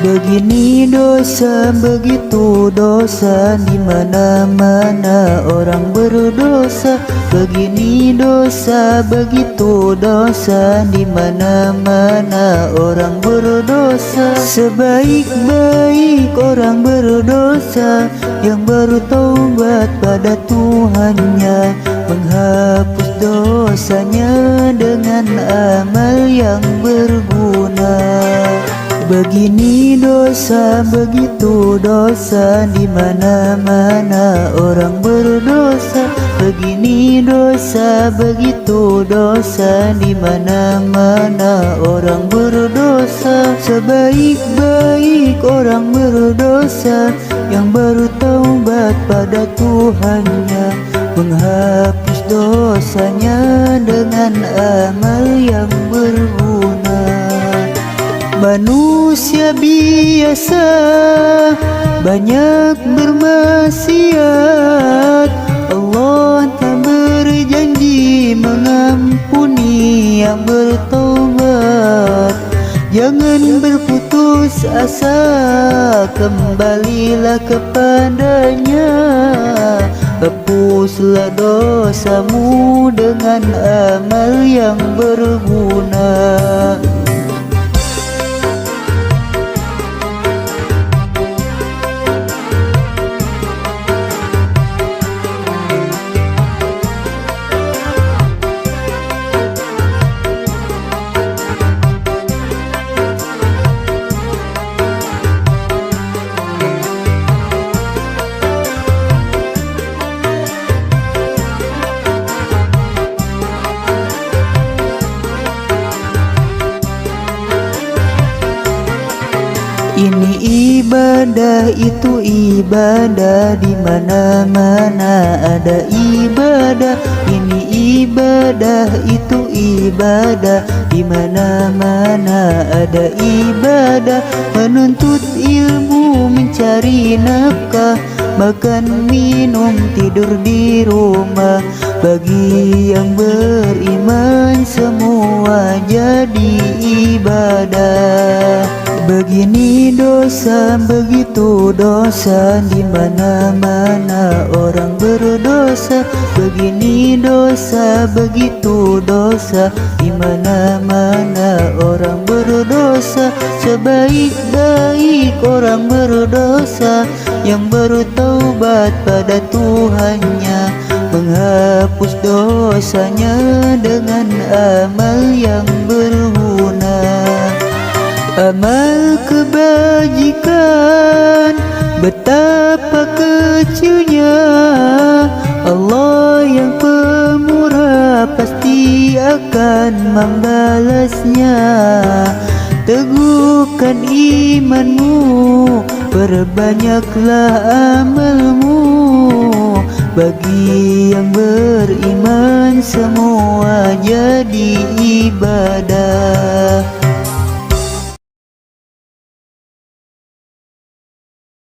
Begini dosa, begitu dosa, di mana-mana orang berdosa. Begini dosa, begitu dosa, di mana-mana orang berdosa. Sebaik-baik orang berdosa yang baru taubat pada Tuhannya, menghapus dosanya dengan amal yang berguna. Begini dosa, begitu dosa, di mana-mana orang berdosa. Begini dosa, begitu dosa, di mana-mana orang berdosa. Sebaik-baik orang berdosa yang baru taubat pada Tuhannya, menghapus dosanya dengan amal yang berguna. Manusia biasa banyak bermaksiat, Allah tak berjanji mengampuni yang bertaubat. Jangan berputus asa, kembalilah kepadanya. Hapuslah dosamu dengan amal yang berguna. Ini ibadah, itu ibadah, di mana-mana ada ibadah. Ini ibadah, itu ibadah, di mana-mana ada ibadah. Menuntut ilmu, mencari nafkah, makan, minum, tidur di rumah. Bagi yang beriman semua jadi ibadah. Begini dosa, begitu dosa, di mana-mana orang berdosa. Begini dosa, begitu dosa, di mana-mana orang berdosa. Sebaik-baik orang berdosa yang baru taubat pada Tuhannya, menghapus dosanya dengan amal yang berguna. Amal kebajikan betapa kecilnya, Allah yang pemurah pasti akan membalasnya. Teguhkan imanmu, perbanyaklah amalmu. Bagi yang beriman semua jadi ibadah.